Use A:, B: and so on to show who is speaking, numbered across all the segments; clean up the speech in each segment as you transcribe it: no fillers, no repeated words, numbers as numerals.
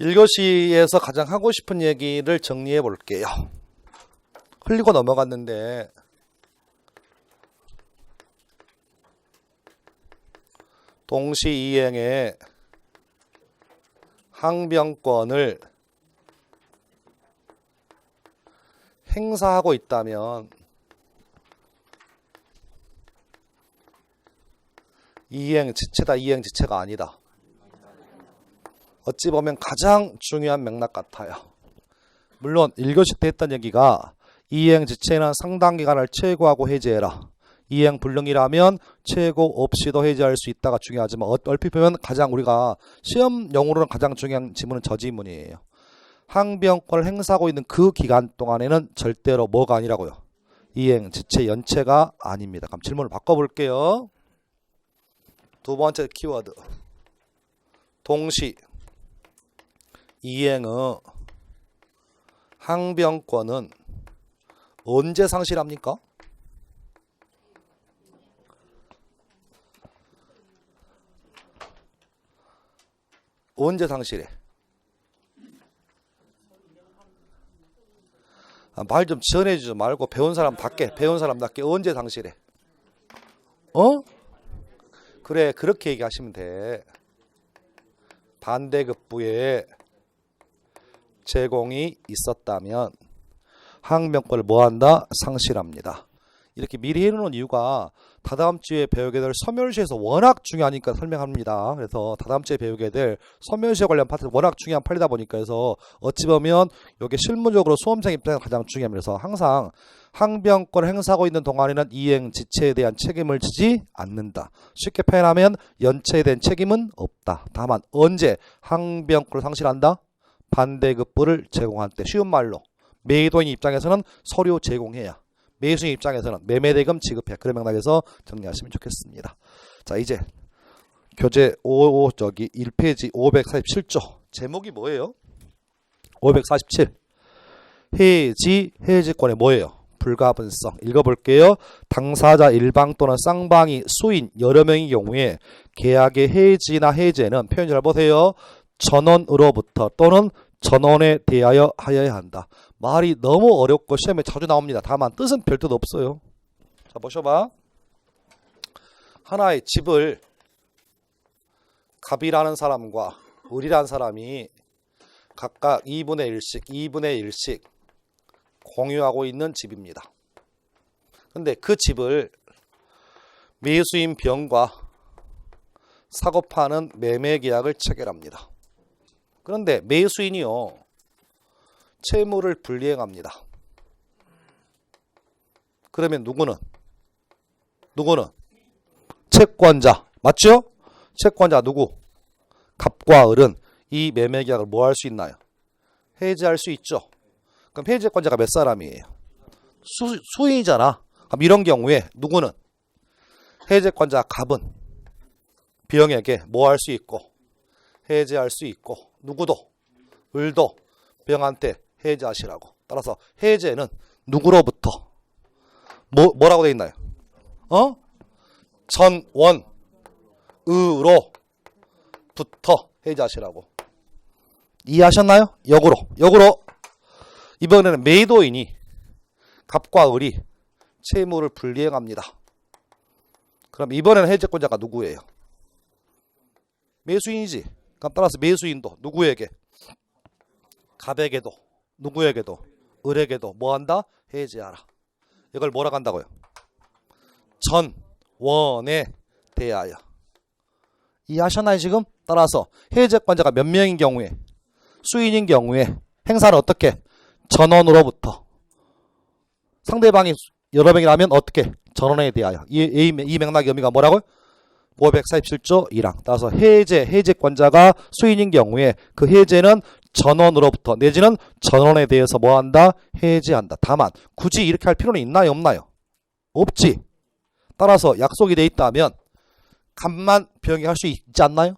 A: 1교시에서 가장 하고 싶은 얘기를 정리해 볼게요. 흘리고 넘어갔는데 동시이행의 항변권을 행사하고 있다면 이행 지체다, 이행 지체가 아니다. 어찌 보면 가장 중요한 맥락 같아요. 물론 1교시 때 했던 얘기가 이행 지체는 상당 기간을 최고하고 해제해라. 이행 불능이라면 최고 없이도 해제할 수 있다가 중요하지만 얼핏 보면 가장 우리가 시험용으로는 가장 중요한 지문은 저 지문이에요. 항변권을 행사하고 있는 그 기간 동안에는 절대로 뭐가 아니라고요? 이행 지체 연체가 아닙니다. 그럼 질문을 바꿔볼게요. 두 번째 키워드 동시 이행의 항변권은 언제 상실합니까? 언제 상실해? 말 좀 전해주지 말고 배운 사람답게 언제 상실해? 그래, 그렇게 얘기하시면 돼. 반대급부에 제공이 있었다면 항변권을 뭐한다? 상실합니다. 이렇게 미리 해놓은 이유가 다다음 주에 배우게 될 소멸시에서 워낙 중요하니까 설명합니다. 그래서 다다음 주에 배우게 될 소멸시에 관련 파트는 워낙 중요한 파트이다 보니까 해서 어찌 보면 이게 실무적으로 수험생 입장에서 가장 중요합니다. 그래서 항상 항변권을 행사하고 있는 동안에는 이행 지체에 대한 책임을 지지 않는다. 쉽게 표현하면 연체에 대한 책임은 없다. 다만 언제 항변권을 상실한다? 반대급부를 제공할 때. 쉬운 말로 매도인 입장에서는 서류 제공해야, 매수인 입장에서는 매매대금 지급해. 그런 맥락에서 정리하시면 좋겠습니다. 자, 이제 교재 1페이지 547조 제목이 뭐예요? 547 해지권의 뭐예요? 불가분성. 읽어볼게요. 당사자 일방 또는 쌍방이 수인 여러 명의 경우에 계약의 해지나 해제는 표현 잘 보세요. 전원으로부터 또는 전원에 대하여 하여야 한다. 말이 너무 어렵고 시험에 자주 나옵니다. 다만 뜻은 별뜻 없어요. 자, 보셔봐. 하나의 집을 갑이라는 사람과 을이라는 사람이 각각 2분의 1씩 공유하고 있는 집입니다. 근데 그 집을 매수인 병과 사고 파는 매매 계약을 체결합니다. 그런데 매수인이요, 채무를 불이행합니다. 그러면 누구는? 채권자. 맞죠? 채권자 누구? 갑과 을은 이 매매 계약을 뭐 할 수 있나요? 해지할 수 있죠. 그럼 해지권자가 몇 사람이에요? 수인이잖아. 그럼 이런 경우에 누구는? 해지권자 갑은 병에게 뭐 할 수 있고? 해지할 수 있고, 누구도? 을도 병한테 해지하시라고. 따라서 해제는 누구로부터? 뭐라고 되어 있나요? 전원 으로부터 해지하시라고. 이해하셨나요? 역으로 이번에는 매도인이 갑과 을이 채무를 불이행합니다. 그럼 이번에는 해제권자가 누구예요? 매수인이지. 그럼 따라서 매수인도 누구에게? 갑에게도, 누구에게도? 을에게도 뭐한다? 해지하라. 이걸 뭐라고 한다고요? 전원에 대하여. 이해하셨나요 지금? 따라서 해제권자가 몇 명인 경우에? 수인인 경우에 행사는 어떻게? 전원으로부터. 상대방이 여러 명이라면 어떻게? 전원에 대하여. 이 맥락의 의미가 뭐라고요? 547조 1항. 따라서 해제권자가 수인인 경우에 그 해제는 전원으로부터 내지는 전원에 대해서 뭐한다? 해제한다. 다만 굳이 이렇게 할 필요는 있나요? 없나요? 없지. 따라서 약속이 돼 있다면 갑만 병이 할 수 있지 않나요?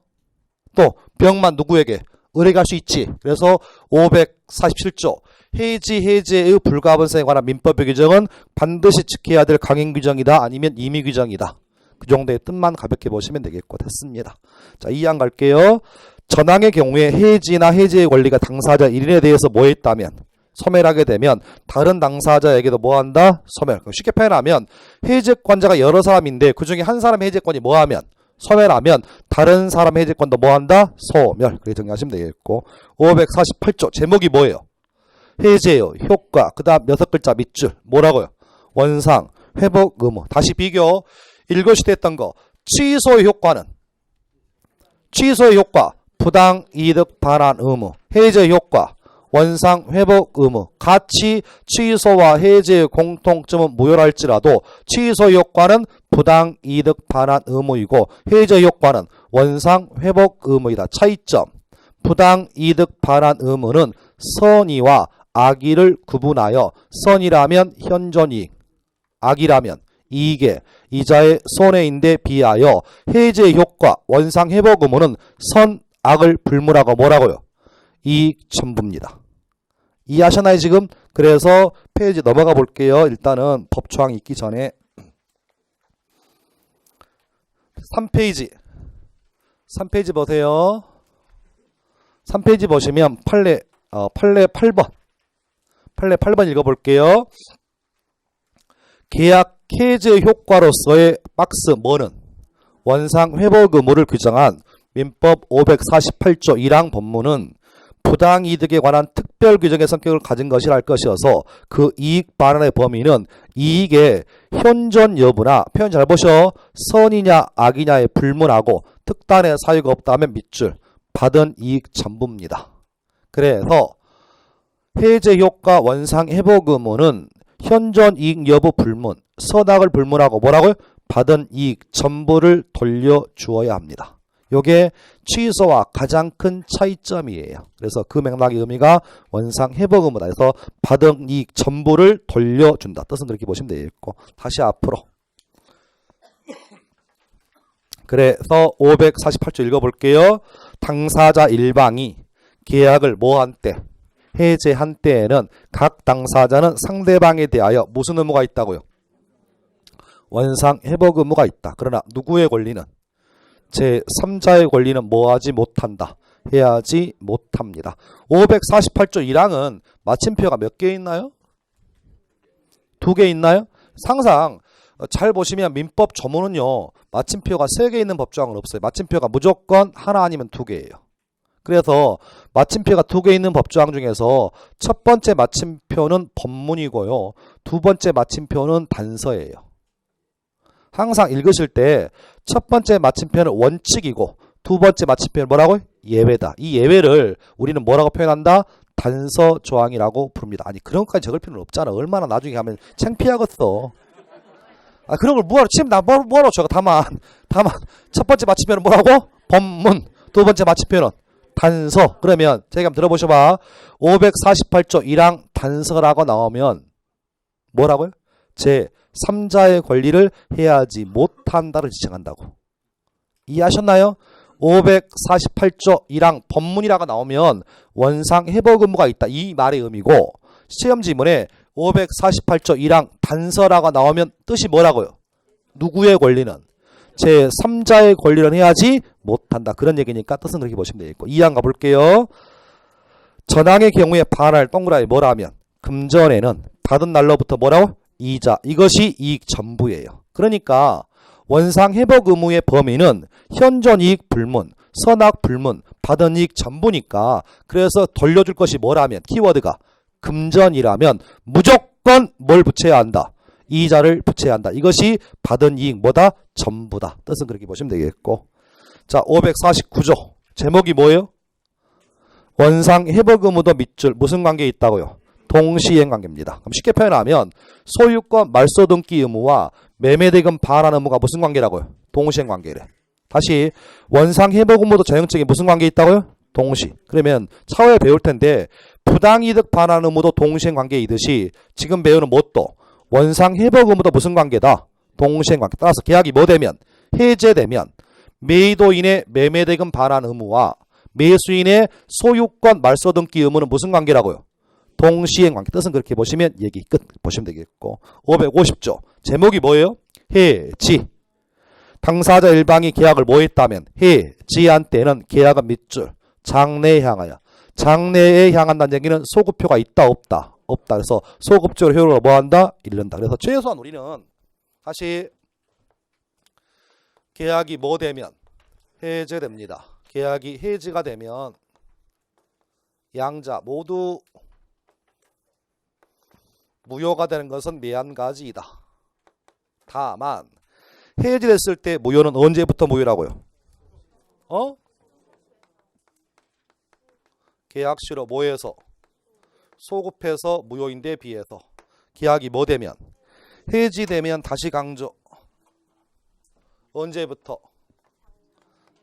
A: 또 병만 누구에게? 을에게 할 수 있지. 그래서 547조 해제의 불가분성에 관한 민법의 규정은 반드시 지켜야 될 강행 규정이다, 아니면 임의 규정이다. 그 정도의 뜻만 가볍게 보시면 되겠고 됐습니다. 자, 2항 갈게요. 전항의 경우에 해지나 해지의 권리가 당사자 1인에 대해서 뭐했다면 소멸하게 되면 다른 당사자에게도 뭐한다? 소멸. 쉽게 표현하면 해제권자가 여러 사람인데 그 중에 한 사람의 해제권이 뭐하면? 소멸하면 다른 사람의 해제권도 뭐한다? 소멸. 그렇게 정리하시면 되겠고 548조 제목이 뭐예요? 해제요, 효과, 그 다음 6글자 밑줄 뭐라고요? 원상, 회복 의무. 다시 비교. 1교시 때 했던 거 취소의 효과는 취소의 효과 부당 이득 반환 의무. 해제의 효과 원상 회복 의무. 같이 취소와 해제의 공통점은 무효랄지라도 취소 효과는 부당 이득 반환 의무이고 해제 효과는 원상 회복 의무이다. 차이점. 부당 이득 반환 의무는 선의와 악의를 구분하여 선이라면 현존이익, 악이라면 이익에 이자의 손해인데 비하여 해제 효과 원상 회복 의무는 선, 악을 불문하고 뭐라고요? 이익 전부입니다. 이해하셨나요 지금? 그래서 페이지 넘어가 볼게요. 일단은 법조항 있기 전에 3페이지 3페이지 보세요. 3페이지 보시면 판례 8번 판례 8번 읽어볼게요. 계약 해제 효과로서의 박스 뭐는 원상 회복 의무를 규정한 민법 548조 1항 법문은 부당이득에 관한 특별 규정의 성격을 가진 것이라 할 것이어서 그 이익 반환의 범위는 이익의 현존 여부나 표현 잘 보셔 선이냐 악이냐에 불문하고 특단의 사유가 없다면 밑줄 받은 이익 전부입니다. 그래서 해제 효과 원상 회복 의무는 현존 이익 여부 불문 선악을 불문하고 뭐라고요? 받은 이익 전부를 돌려주어야 합니다. 요게 취소와 가장 큰 차이점이에요. 그래서 그 맥락의 의미가 원상 회복 의무다. 그래서 받은 이익 전부를 돌려준다. 뜻은 그렇게 보시면 되겠고 다시 앞으로. 그래서 548조 읽어볼게요. 당사자 일방이 계약을 뭐한 때? 해제한 때에는 각 당사자는 상대방에 대하여 무슨 의무가 있다고요? 원상 회복 의무가 있다. 그러나 누구의 권리는? 제3자의 권리는 뭐하지 못한다. 해야지 못합니다. 548조 1항은 마침표가 몇 개 있나요? 2개 있나요? 항상 잘 보시면 민법 조문은요. 마침표가 3개 있는 법조항은 없어요. 마침표가 무조건 하나 아니면 2개예요. 그래서 마침표가 2개 있는 법조항 중에서 첫 번째 마침표는 법문이고요. 두 번째 마침표는 단서예요. 항상 읽으실 때 첫 번째 마침표는 원칙이고 두 번째 마침표는 뭐라고요? 예외다. 이 예외를 우리는 뭐라고 표현한다? 단서 조항이라고 부릅니다. 아니 그런 것까지 적을 필요는 없잖아. 얼마나 나중에 하면 창피하겠어. 아 그런 걸 뭐하러 지금 나 뭐하러 적어. 다만 첫 번째 마침표는 뭐라고? 법문. 두 번째 마침표는 단서. 그러면 제가 한번 들어보셔봐. 548조 1항 단서라고 나오면 뭐라고요? 제3자의 권리를 해야지 못한다를 지칭한다고. 이해하셨나요? 548조 1항 법문이라고 나오면 원상 회복 의무가 있다. 이 말의 의미고 시험 지문에 548조 1항 단서라고 나오면 뜻이 뭐라고요? 누구의 권리는? 제3자의 권리를 해야지 못한다. 그런 얘기니까 뜻은 그렇게 보시면 되겠고 2항 가볼게요. 전항의 경우에 반할 동그라미 뭐라면 금전에는 받은 날로부터 뭐라고? 이자. 이것이 이익 전부예요. 그러니까 원상 회복 의무의 범위는 현존 이익 불문, 선악 불문, 받은 이익 전부니까 그래서 돌려줄 것이 뭐라면 키워드가 금전이라면 무조건 뭘 붙여야 한다. 이자를 붙여야 한다. 이것이 받은 이익 뭐다? 전부다. 뜻은 그렇게 보시면 되겠고 자 549조 제목이 뭐예요? 원상 회복 의무도 밑줄 무슨 관계에 있다고요? 동시행 관계입니다. 그럼 쉽게 표현하면 소유권 말소등기 의무와 매매대금 반환 의무가 무슨 관계라고요? 동시행 관계래. 다시 원상 회복 의무도 전형적인 무슨 관계에 있다고요? 동시. 그러면 차후에 배울 텐데 부당이득 반환 의무도 동시행 관계에 있듯이 지금 배우는 뭣도 원상 회복 의무도 무슨 관계다? 동시행 관계. 따라서 계약이 뭐 되면? 해제되면 매도인의 매매대금 반환 의무와 매수인의 소유권 말소등기 의무는 무슨 관계라고요? 동시행 관계. 뜻은 그렇게 보시면 얘기 끝 보시면 되겠고 550조 제목이 뭐예요? 해지. 당사자 일방이 계약을 뭐 했다면 해지한 때는 계약은 밑줄 장래에 향하여. 장래에 향한다는 얘기는 소급표가 있다 없다. 없다. 그래서 소급적으로 효력을 뭐한다? 잃는다. 그래서 최소한 우리는 다시 계약이 뭐 되면 해제됩니다. 계약이 해지가 되면 양자 모두 무효가 되는 것은 매한가지이다. 다만 해지됐을 때 무효는 언제부터 무효라고요? 계약시로 뭐해서? 소급해서 무효인데 비해서 계약이 뭐 되면? 해지되면 다시 강조. 언제부터?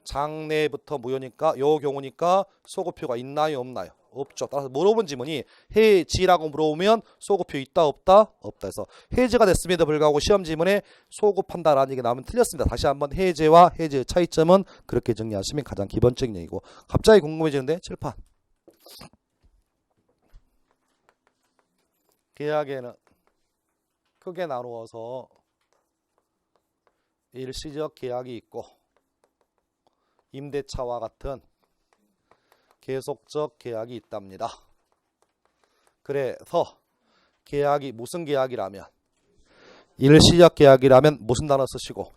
A: 장래부터 무효니까 요 경우니까 소급표가 있나요 없나요? 없죠. 따라서 물어본 지문이 해지라고 물어보면 소급표 있다 없다? 없다. 해서 해지가 됐음에도 불구하고 시험 지문에 소급한다라는 얘기 나오면 틀렸습니다. 다시 한번 해제와 해제의 차이점은 그렇게 정리하시면 가장 기본적인 얘기고. 갑자기 궁금해지는데 칠판. 계약에는 크게 나누어서 일시적 계약이 있고 임대차와 같은 계속적 계약이 있답니다. 그래서 계약이 무슨 계약이라면 일시적 계약이라면 무슨 단어 쓰시고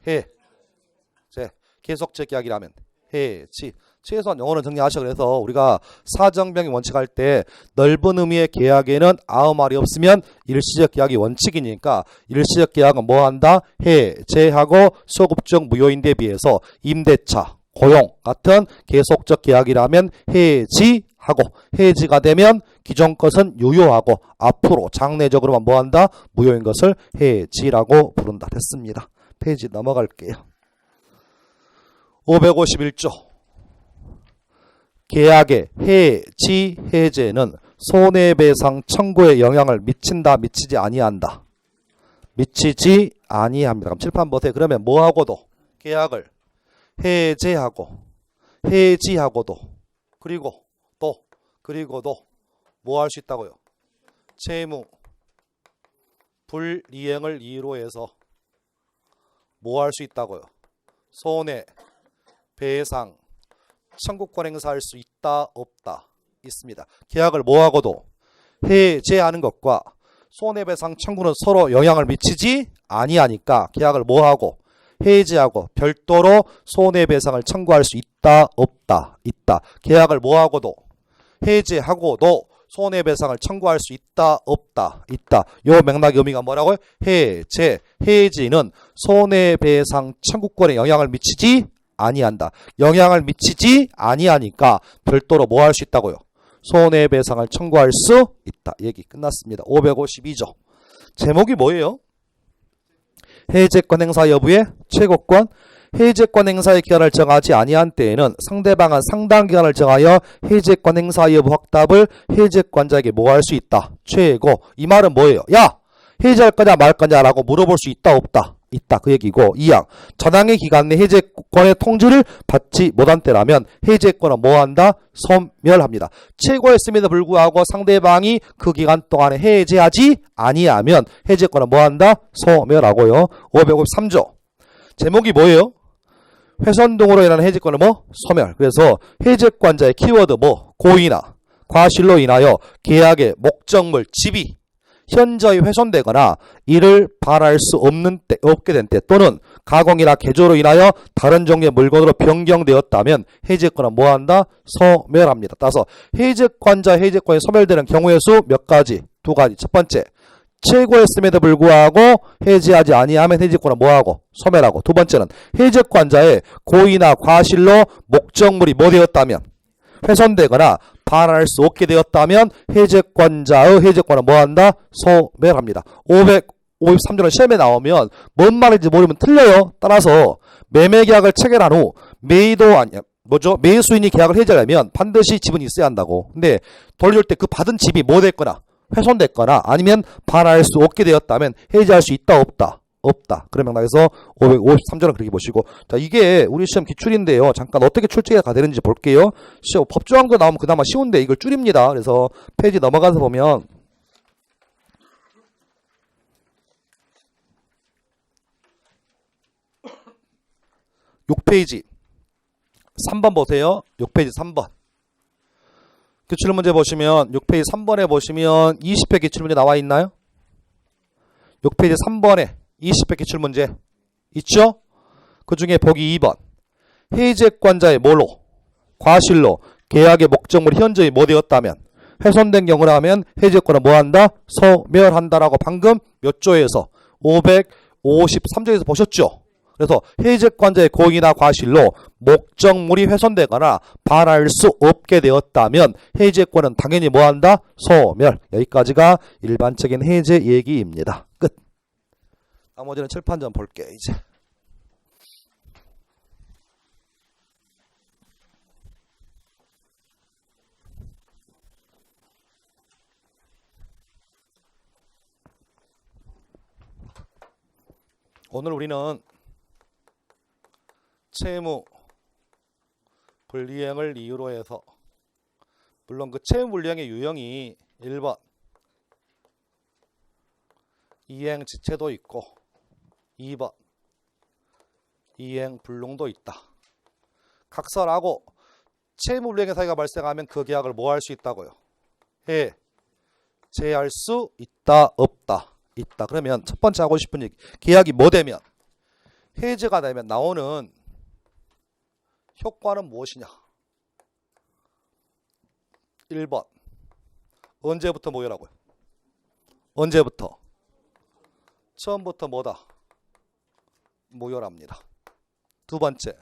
A: 계속적 계약이라면 해지. 최소한 영어는 정리하셔. 그래서 우리가 사정병이 원칙할 때 넓은 의미의 계약에는 아무 말이 없으면 일시적 계약이 원칙이니까 일시적 계약은 뭐 한다? 해제하고 소급적 무효인데 비해서 임대차, 고용 같은 계속적 계약이라면 해지하고 해지가 되면 기존 것은 유효하고 앞으로 장래적으로만 뭐 한다? 무효인 것을 해지라고 부른다. 됐습니다. 페이지 넘어갈게요. 551조. 계약의 해지 해제는 손해배상 청구에 영향을 미친다 미치지 아니한다. 미치지 아니합니다. 그럼 칠판 보세요. 그러면 뭐하고도 계약을 해지하고도 그리고도 뭐 할 수 있다고요? 채무 불이행을 이유로 해서 뭐 할 수 있다고요? 손해배상 청구권 행사할 수 있다 없다? 있습니다. 계약을 뭐하고도 해제하는 것과 손해배상 청구는 서로 영향을 미치지 아니하니까 계약을 뭐하고 해지하고 별도로 손해배상을 청구할 수 있다 없다? 있다. 계약을 뭐하고도 해지하고도 손해배상을 청구할 수 있다 없다? 있다. 요 맥락의 의미가 뭐라고요? 해지는 손해배상 청구권에 영향을 미치지 아니한다. 영향을 미치지 아니하니까 별도로 뭐 할 수 있다고요? 손해배상을 청구할 수 있다. 얘기 끝났습니다. 552조. 제목이 뭐예요? 해제권 행사 여부의 최고권. 해제권 행사의 기한을 정하지 아니한 때에는 상대방은 상당 기간을 정하여 해제권 행사 여부 확답을 해제권자에게 뭐 할 수 있다. 최고. 이 말은 뭐예요? 야! 해제할 거냐 말 거냐라고 물어볼 수 있다 없다? 있다. 그 얘기고 2항. 전항의 기간 내 해제권의 통지를 받지 못한 때라면 해제권은 뭐한다? 소멸합니다. 최고였음에도 불구하고 상대방이 그 기간 동안에 해제하지 아니하면 해제권은 뭐한다? 소멸하고요. 553조. 제목이 뭐예요? 훼손 등으로 인한 해제권은 뭐? 소멸. 그래서 해제권자의 키워드 뭐? 고의나 과실로 인하여 계약의 목적물 지비 현저히 훼손되거나 이를 발할 수 없게 된 때 또는 가공이나 개조로 인하여 다른 종류의 물건으로 변경되었다면 해제권은 뭐한다? 소멸합니다. 따라서 해제권자 해제권이 소멸되는 경우의 수 몇 가지? 두 가지. 첫 번째, 최고였음에도 불구하고 해제하지 아니하면 해제권은 뭐하고? 소멸하고. 두 번째는 해제권자의 고의나 과실로 목적물이 뭐 되었다면? 훼손되거나 반환할 수 없게 되었다면 해제권자의 해제권은 뭐한다? 소멸합니다. 553조는 시험에 나오면 뭔 말인지 모르면 틀려요. 따라서 매매계약을 체결한 후 매수인이 계약을 해제하려면 반드시 지분이 있어야 한다고. 근데 돌려줄 때 그 받은 집이 뭐 됐거나 훼손됐거나 아니면 반환할 수 없게 되었다면 해제할 수 있다 없다? 없다. 그런 맥락에서 553조는 그렇게 보시고. 자, 이게 우리 시험 기출인데요. 잠깐 어떻게 출제가 되는지 볼게요. 시험 법조항도 나오면 그나마 쉬운데 이걸 줄입니다. 그래서 페이지 넘어가서 보면 6페이지 3번 보세요. 6페이지 3번. 기출문제 보시면 6페이지 3번에 보시면 20회 기출문제 나와 있나요? 6페이지 3번에 20회 기출문제 있죠? 그 중에 보기 2번 해제권자의 뭐로? 과실로 계약의 목적물이 현저히 뭐 되었다면 훼손된 경우라면 해제권은 뭐한다? 소멸한다라고 방금 몇 조에서 553조에서 보셨죠? 그래서 해제권자의 고의나 과실로 목적물이 훼손되거나 반할 수 없게 되었다면 해제권은 당연히 뭐한다? 소멸. 여기까지가 일반적인 해제 얘기입니다. 끝. 나머지는 칠판전 볼게 이제. 오늘 우리는 채무 불이행을 이유로 해서 물론 그 채무 불이행의 유형이 1번 이행 지체도 있고 2번 이행 불능도 있다. 각설하고 채무 불이행의 사유가 발생하면 그 계약을 뭐 할 수 있다고요? 해제할 수 있다 없다. 있다. 그러면 첫 번째 하고 싶은 얘기. 계약이 뭐 되면? 해제가 되면 나오는 효과는 무엇이냐? 1번. 언제부터 뭐라고요? 언제부터? 처음부터 뭐다? 무효랍니다. 두 번째.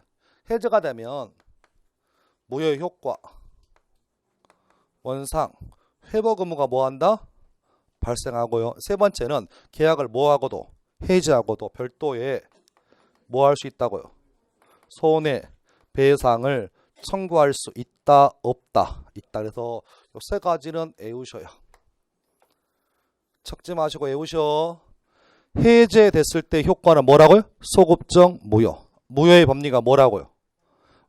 A: 해제가 되면 무효의 효과. 원상 회복 의무가 뭐한다? 발생하고요. 세 번째는 계약을 뭐하고도 해지하고도 별도의 뭐 할 수 있다고요. 손해배상을 청구할 수 있다 없다. 있다. 그래서 이 세 가지는 외우셔요. 척지 마시고 외우셔. 해제됐을 때 효과는 뭐라고요? 소급적 무효. 무효의 법리가 뭐라고요?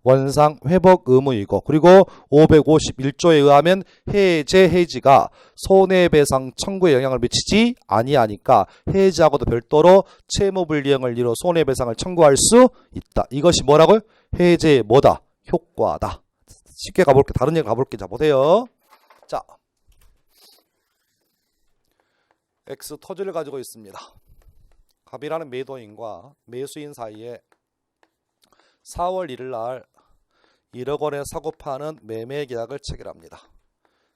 A: 원상 회복 의무이고 그리고 551조에 의하면 해지가 손해배상 청구에 영향을 미치지 아니하니까 해지하고도 별도로 채무불이행을 이유로 손해배상을 청구할 수 있다. 이것이 뭐라고요? 해제의 뭐다? 효과다. 쉽게 가볼게. 다른 얘기 가볼게. 자 보세요. 자 X 토지를 가지고 있습니다. 갑이라는 매도인과 매수인 사이에 4월 1일 날 1억 원에 사고 파는 매매 계약을 체결합니다.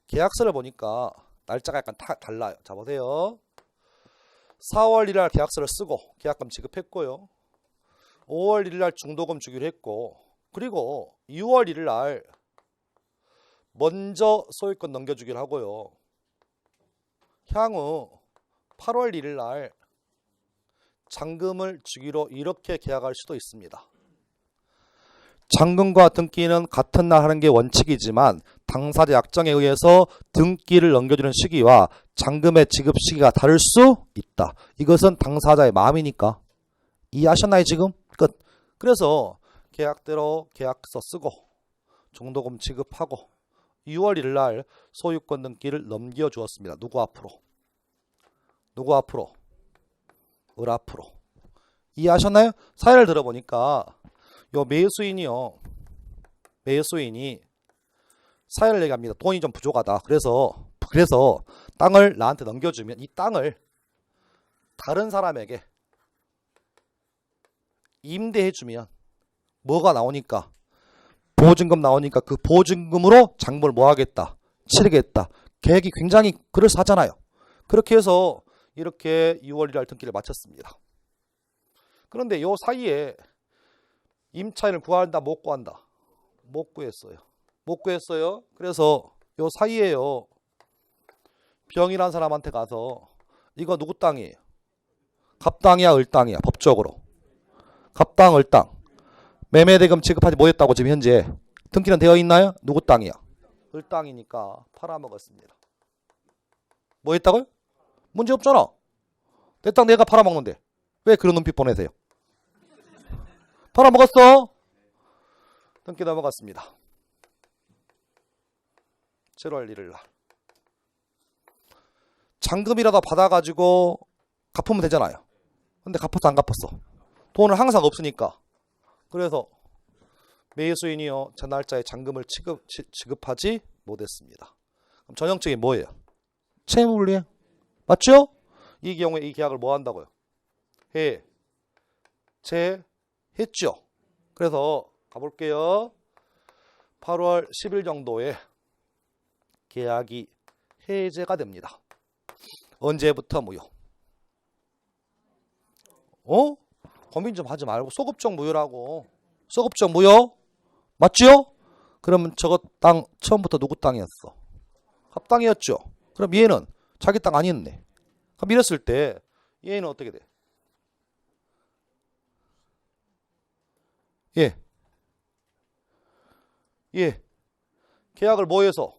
A: 계약서를 보니까 날짜가 약간 달라요. 자 보세요. 4월 1일 날 계약서를 쓰고 계약금 지급했고요. 5월 1일 날 중도금 주기로 했고 그리고 6월 1일 날 먼저 소유권 넘겨주기로 하고요. 향후 8월 1일 날 잔금을 주기로 이렇게 계약할 수도 있습니다. 잔금과 등기는 같은 날 하는 게 원칙이지만 당사자 약정에 의해서 등기를 넘겨주는 시기와 잔금의 지급 시기가 다를 수 있다. 이것은 당사자의 마음이니까. 이해하셨나요 지금? 끝. 그래서 계약대로 계약서 쓰고 중도금 지급하고 6월 1일 날 소유권 등기를 넘겨주었습니다. 누구 앞으로? 누구 앞으로? 을 앞으로. 이해하셨나요? 사례를 들어보니까 요 매수인이 사연을 얘기합니다. 돈이 좀 부족하다. 그래서 땅을 나한테 넘겨주면 이 땅을 다른 사람에게 임대해주면 뭐가 나오니까 보증금 나오니까 그 보증금으로 잔금을 뭐 하겠다? 치르겠다. 계획이 굉장히 그럴싸하잖아요. 그렇게 해서 이렇게 6월 1일 등기를 마쳤습니다. 그런데 요 사이에 임차인을 구한다 못 구한다? 못 구했어요. 못 구했어요. 그래서 요 사이에요. 병이란 사람한테 가서 이거 누구 땅이에요? 갑땅이야 을땅이야? 법적으로 갑땅 을땅 매매대금 지급하지 못했다고 지금 현재 등기는 되어 있나요? 누구 땅이야? 을땅이니까 팔아먹었습니다. 뭐 했다고요? 문제 없잖아. 내 땅 내가 팔아먹는데 왜 그런 눈빛 보내세요? 팔아먹었어. 등기 넘어갔습니다. 7월 1일 날 잔금이라도 받아가지고 갚으면 되잖아요. 근데 갚았어 안 갚았어? 돈은 항상 없으니까. 그래서 매수인이요 전 날짜에 잔금을 지급하지 못했습니다. 그럼 전형적인 뭐예요? 채무불이에요. 맞죠? 이 경우에 이 계약을 뭐 한다고요? 해제했죠. 그래서 가볼게요. 8월 10일 정도에 계약이 해제가 됩니다. 언제부터 무효? 고민 좀 하지 말고 소급적 무효라고. 소급적 무효? 맞죠? 그러면 저거 땅 처음부터 누구 땅이었어? 합당이었죠. 그럼 얘는 자기 땅 아니었네. 그럼 이랬을 때 얘는 어떻게 돼? 계약을 뭐 해서?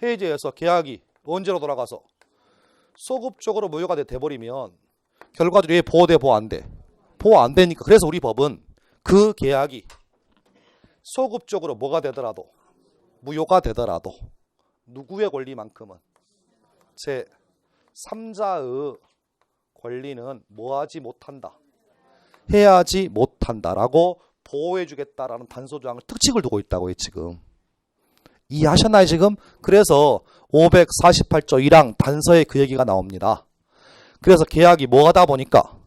A: 해제해서 계약이 언제로 돌아가서? 소급적으로 무효가 돼버리면 결과적으로 얘 보호돼, 보호 안 돼? 보호 안 되니까. 그래서 우리 법은 그 계약이 소급적으로 뭐가 되더라도, 무효가 되더라도 누구의 권리만큼은 제 3자의 권리는 뭐하지 못한다, 해야지 못한다라고 보호해주겠다라는 단서조항을 특칙을 두고 있다고요. 지금 이해하셨나요? 지금 그래서 548조 1항 단서에 그 얘기가 나옵니다. 그래서 계약이 뭐하다 보니까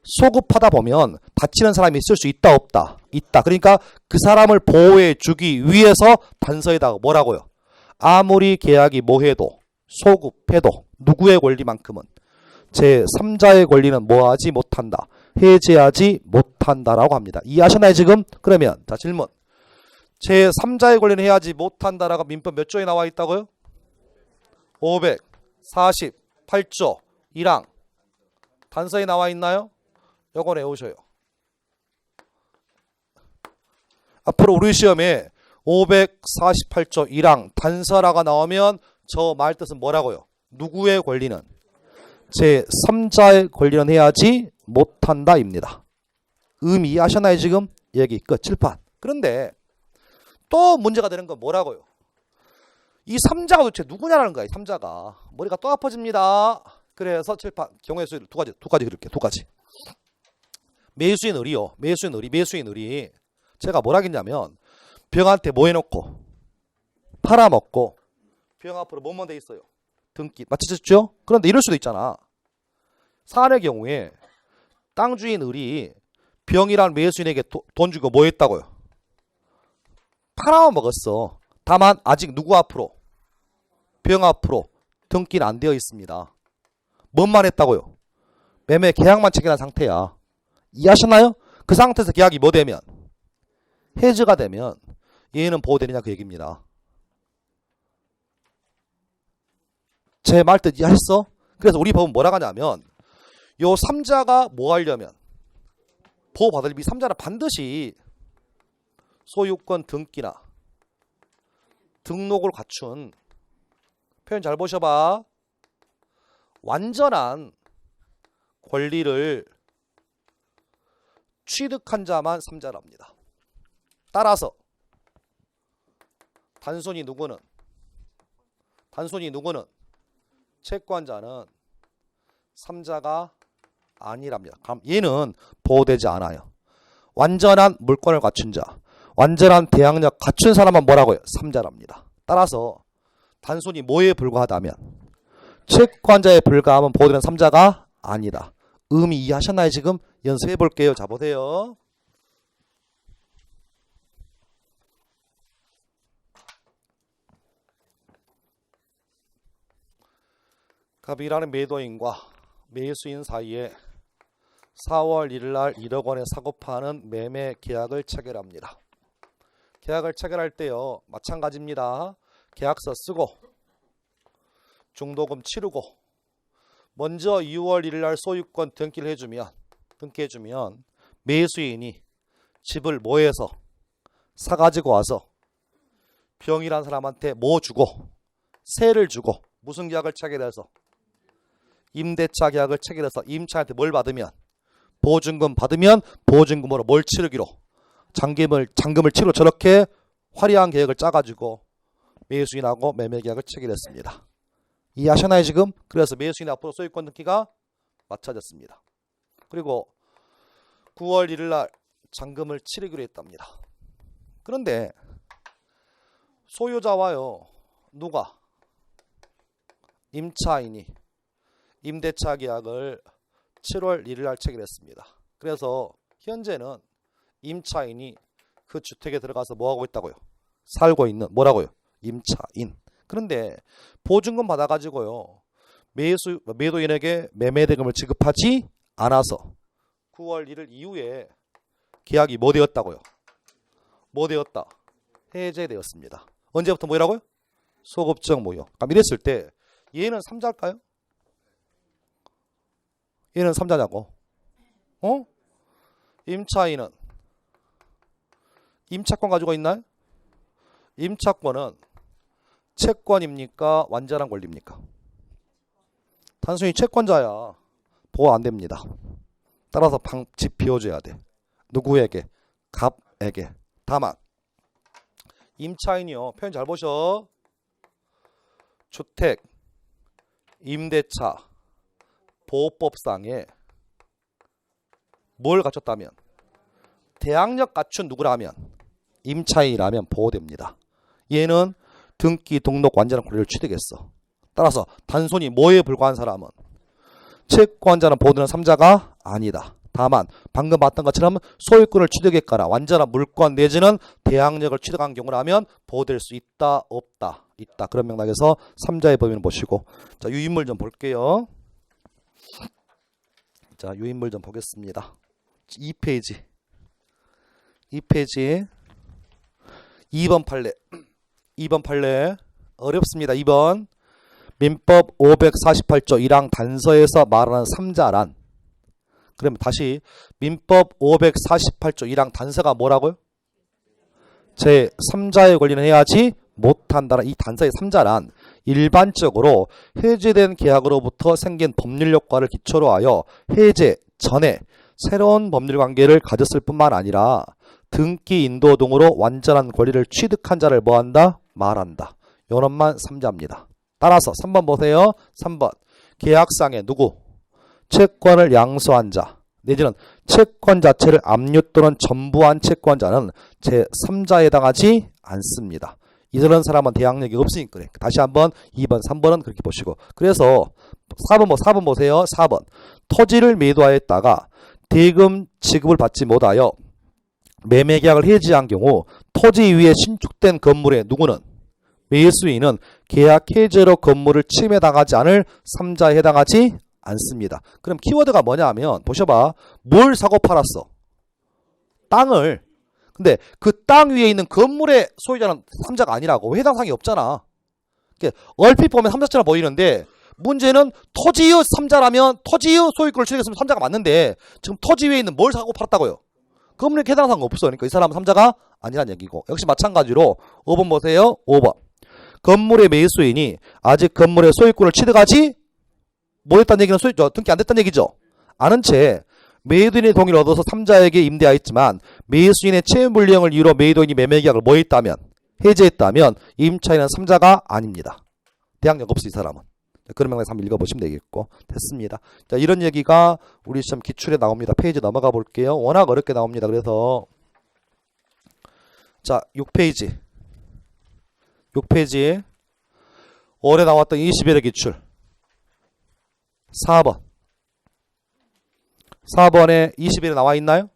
A: 소급하다 보면 다치는 사람이 있을 수 있다, 없다? 있다. 그러니까 그 사람을 보호해 주기 위해서 단서에다가 뭐라고요? 아무리 계약이 뭐해도 소급해도 누구의 권리만큼은 제3자의 권리는 뭐하지 못한다, 해제하지 못한다라고 합니다. 이해하셨나요? 지금 그러면 자, 질문. 제3자의 권리는 해야지 못한다라고 민법 몇 조에 나와 있다고요? 548조 1항 단서에 나와 있나요? 요거 외우셔요. 앞으로 우리 시험에 548조 1항 단서라가 나오면 저 말 뜻은 뭐라고요? 누구의 권리는? 제3자의 권리는 해야지 못한다입니다. 의미 이해하셨나요? 지금 얘기 끝. 칠판. 그런데 또 문제가 되는 건 뭐라고요? 이 3자가 도대체 누구냐라는 거야. 이 3자가. 머리가 또 아파집니다. 그래서 칠판 경우의 수를 두 가지 그릴게요. 두 가지. 매수인 의리요. 매수인 의리. 제가 뭐라 했냐면 병한테 뭐 해놓고 팔아먹고 병 앞으로 뭐만 돼 있어요? 등기. 맞추셨죠? 그런데 이럴 수도 있잖아. 사안의 경우에 땅 주인 의리 병이란 매수인에게 돈 주고 뭐 했다고요? 팔아먹었어. 다만 아직 누구 앞으로? 병 앞으로 등기는 안 되어 있습니다. 뭔만 했다고요? 매매 계약만 체결한 상태야. 이해하셨나요? 그 상태에서 계약이 뭐 되면? 해지가 되면 얘는 보호되느냐 그 얘기입니다. 제 말 뜻 이해하셨어? 그래서 우리 법은 뭐라고 하냐면 요 3자가 뭐 하려면 보호받을 이 3자는 반드시 소유권 등기나 등록을 갖춘, 표현 잘 보셔봐, 완전한 권리를 취득한 자만 3자랍니다. 따라서 단순히 누구는 채권자는 3자가 아니랍니다. 얘는 보호되지 않아요. 완전한 물권을 갖춘 자, 완전한 대항력 갖춘 사람만 뭐라고요? 3자랍니다. 따라서 단순히 뭐에 불과하다면 채권자에 불과하면 보호되는 3자가 아니다. 의미 이해하셨나요? 지금 연습해 볼게요. 자, 보세요. 갑이라는 매도인과 매수인 사이에 4월 1일 날 1억 원에 사고 파는 매매 계약을 체결합니다. 계약을 체결할 때요, 마찬가지입니다. 계약서 쓰고 중도금 치르고 먼저 2월 1일 날 소유권 등기를 해주면 매수인이 집을 뭐해서 사가지고 와서 병이란 사람한테 뭐 주고 세를 주고 무슨 계약을 체결해서 임대차 계약을 체결해서 임차인한테 뭘 받으면 보증금 받으면 보증금으로 뭘 치르기로 잔금을 치르고 저렇게 화려한 계획을 짜가지고 매수인하고 매매 계약을 체결했습니다. 이해하셨나요 지금? 그래서 매수인 앞으로 소유권 등기가 맞춰졌습니다. 그리고 9월 1일 날 잔금을 치르기로 했답니다. 그런데 소유자와요. 누가? 임차인이 임대차 계약을 7월 1일 날 체결했습니다. 그래서 현재는 임차인이 그 주택에 들어가서 뭐하고 있다고요? 살고 있는 뭐라고요? 임차인. 그런데 보증금 받아가지고요. 매도인에게 매매대금을 지급하지 않아서 9월 1일 이후에 계약이 뭐 되었다고요? 뭐 되었다? 해제되었습니다. 언제부터 뭐라고요? 소급적 모여. 그럼 이랬을 때 얘는 3자일까요? 얘는 3자냐고. 임차인은 임차권 가지고 있나요? 임차권은 채권입니까? 완전한 권리입니까? 단순히 채권자야. 보호 안 됩니다. 따라서 집 비워줘야 돼. 누구에게? 갑에게. 다만 임차인이요. 표현 잘 보셔. 주택, 임대차, 보호법상에 뭘 갖췄다면? 대항력 갖춘 누구라면? 임차인이라면 보호됩니다. 얘는 등기, 등록, 완전한 권리를 취득했어. 따라서 단순히 뭐에 불과한 사람은 채권자는 보호되는 3자가 아니다. 다만 방금 봤던 것처럼 소유권을 취득했거나 완전한 물권 내지는 대항력을 취득한 경우라면 보호될 수 있다, 없다, 있다. 그런 맥락에서 3자의 범위를 보시고, 자, 유인물 좀 볼게요. 자, 유인물 좀 보겠습니다. 2페이지 2번 판례. 2번 판례 어렵습니다. 2번 민법 548조 1항 단서에서 말하는 3자란, 그러면 다시 민법 548조 1항 단서가 뭐라고요? 제 3자의 권리는 해야지 못한다는 이 단서의 3자란 일반적으로 해제된 계약으로부터 생긴 법률 효과를 기초로 하여 해제 전에 새로운 법률 관계를 가졌을 뿐만 아니라 등기 인도 등으로 완전한 권리를 취득한 자를 뭐한다? 말한다. 요놈만 3자입니다. 따라서 3번 보세요. 3번 계약상에 누구? 채권을 양수한 자 내지는 채권 자체를 압류 또는 전부한 채권자는 제3자에 해당하지 않습니다. 이런 사람은 대항력이 없으니까 그래. 다시 한번 2번, 3번은 그렇게 보시고, 그래서 4번 보세요. 4번 토지를 매도하였다가 대금 지급을 받지 못하여 매매계약을 해지한 경우 토지 위에 신축된 건물의 누구는? 매수인은 계약 해제로 건물을 침해당하지 않을 3자에 해당하지 않습니다. 그럼 키워드가 뭐냐 하면 보셔봐. 뭘 사고 팔았어? 땅을. 근데 그 땅 위에 있는 건물의 소유자는 3자가 아니라고. 해당사항이 없잖아. 얼핏 보면 3자처럼 보이는데 문제는 토지의 3자라면 토지의 소유권을 취득했으면 3자가 맞는데 지금 토지 위에 있는 뭘 사고 팔았다고요? 건물에 해당사항 없어. 그러니까 이 사람은 3자가 아니란 얘기고, 역시 마찬가지로 5번 보세요. 5번 건물의 매수인이 아직 건물의 소유권을 취득하지 못했다는 얘기는 등기 안 됐다는 얘기죠. 아는 채 매도인의 동의를 얻어서 3자에게 임대하였지만 매수인의 채무불이행을 이유로 매도인이 매매계약을 뭐했다면? 해제했다면 임차인은 3자가 아닙니다. 대항력 없어 이 사람은. 그런 맥락에서 한번 읽어보시면 되겠고, 됐습니다. 자, 이런 얘기가 우리 시험 기출에 나옵니다. 페이지 넘어가 볼게요. 워낙 어렵게 나옵니다. 그래서 자 6페이지 올해 나왔던 21회 기출 4번에 21에 나와 있나요?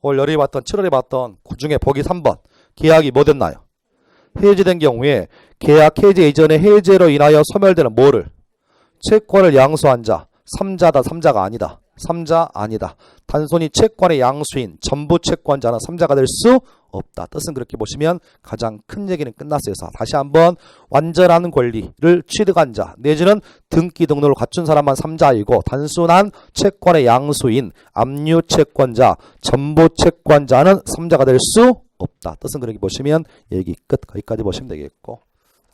A: 올 열흘에 봤던 7월에 봤던 그 중에 보기 3번 계약이 뭐 됐나요? 해제된 경우에 계약 해제 이전에 해제로 인하여 소멸되는 뭐를? 채권을 양수한 자 3자다. 3자가 아니다. 3자 아니다. 단순히 채권의 양수인 전부 채권자는 3자가 될 수 없다. 뜻은 그렇게 보시면 가장 큰 얘기는 끝났어요. 다시 한번 완전한 권리를 취득한 자 내지는 등기 등록을 갖춘 사람만 3자이고 단순한 채권의 양수인 압류 채권자 전부 채권자는 3자가 될 수 없다. 뜻은 그렇게 보시면 얘기 끝. 거기까지 보시면 되겠고,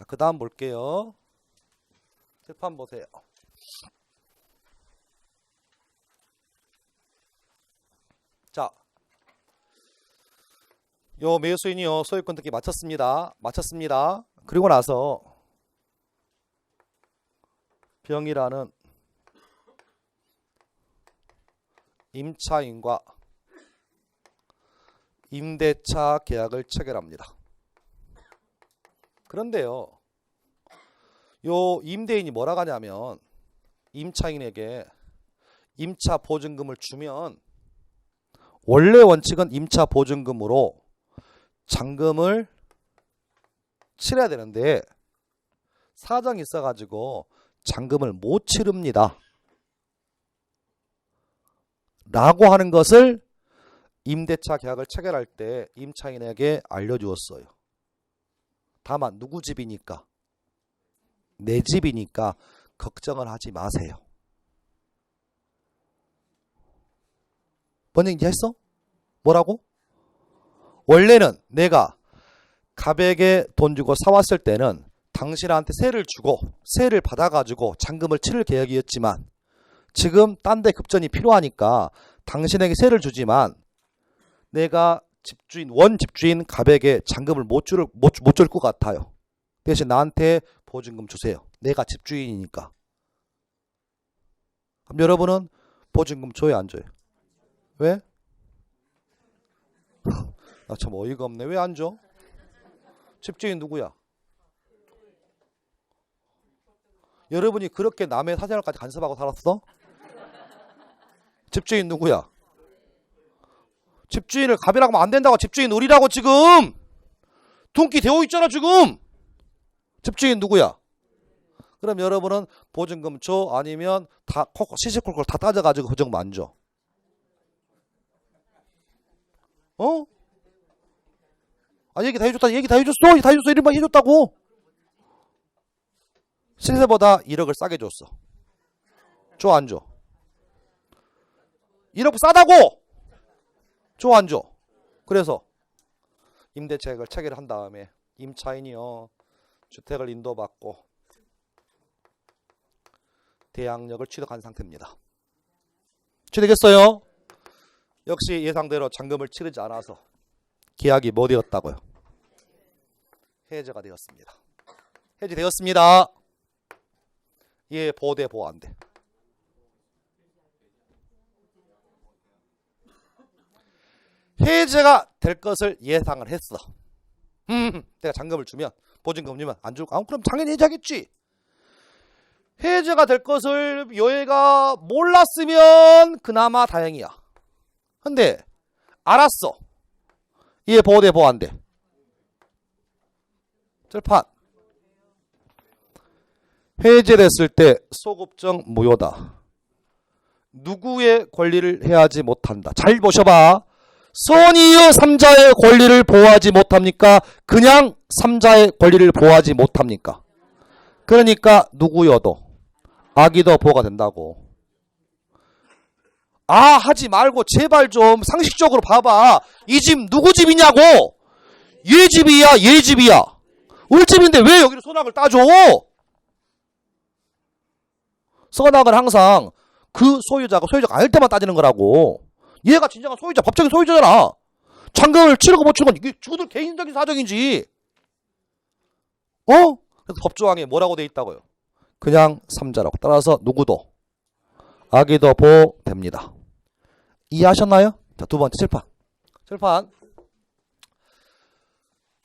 A: 그 다음 볼게요. 칠판 보세요. 자, 요 매수인이요 소유권 등기 마쳤습니다. 그리고 나서 병이라는 임차인과 임대차 계약을 체결합니다. 그런데요, 요 임대인이 뭐라고 하냐면 임차인에게 임차 보증금을 주면 원래 원칙은 임차 보증금으로 잔금을 치러야 되는데 사정이 있어가지고 잔금을 못 치릅니다 라고 하는 것을 임대차 계약을 체결할 때 임차인에게 알려주었어요. 다만 누구 집이니까? 내 집이니까 걱정을 하지 마세요. 뭔 얘기인지 했어? 뭐라고? 원래는 내가 갑에게 돈 주고 사왔을 때는 당신한테 세를 주고 세를 받아가지고 잔금을 치를 계획이었지만 지금 딴 데 급전이 필요하니까 당신에게 세를 주지만 내가 집주인 원 집주인 갑에게 잔금을 못 줄 것 같아요. 대신 나한테 보증금 주세요. 내가 집주인이니까. 그럼 여러분은 보증금 줘요, 안 줘요? 왜? 나 참 어이가 없네. 왜 안 줘? 집주인 누구야? 여러분이 그렇게 남의 사생활까지 간섭하고 살았어? 집주인 누구야? 집주인을 갑이라고 하면 안 된다고. 집주인 우리라고 지금 등기 되어 있잖아 지금. 집주인 누구야? 그럼 여러분은 보증금 줘? 아니면 다 시시콜콜 다 따져가지고 보증금 안 줘? 어? 아, 얘기 다 해줬다. 얘기 다 해줬어. 다 해줬어. 이름만 해줬다고. 시세보다 1억을 싸게 줬어. 줘, 안 줘? 1억 싸다고! 줘, 안 줘? 그래서 임대차익을 체결한 다음에 임차인이요 주택을 인도받고 대항력을 취득한 상태입니다. 취득했어요? 역시 예상대로 잔금을 치르지 않아서 계약이 뭐 되었다고요? 해제가 되었습니다. 해제되었습니다. 예, 보대 보완대. 해제가 될 것을 예상을 했어. 내가 잔금을 주면 보증금 주면 안 줄 거. 그럼 당연히 해제하겠지. 해제가 될 것을 여애가 몰랐으면 그나마 다행이야. 근데 알았어. 예, 보대 보완대. 절판. 해제됐을 때 소급적 무효다. 누구의 권리를 해하지 못한다. 잘 보셔봐. 선이의 3자의 권리를 보호하지 못합니까? 그냥 3자의 권리를 보호하지 못합니까? 그러니까 누구여도 악의도 보호가 된다고. 아, 하지 말고 제발 좀 상식적으로 봐봐. 이 집 누구 집이냐고. 얘 집이야, 얘 집이야. 우리 집인데 왜 여기로 선악을 따줘? 선악은 항상 그 소유자가 아닐 때만 따지는 거라고. 얘가 진정한 소유자, 법적인 소유자잖아. 잔금을 치르고 못 치르고 이게 주들 개인적인 사정이지. 그래서 법조항에 뭐라고 돼 있다고요? 그냥 3자라고. 따라서 누구도 악의도 보호됩니다. 이해하셨나요? 자, 두 번째 칠판.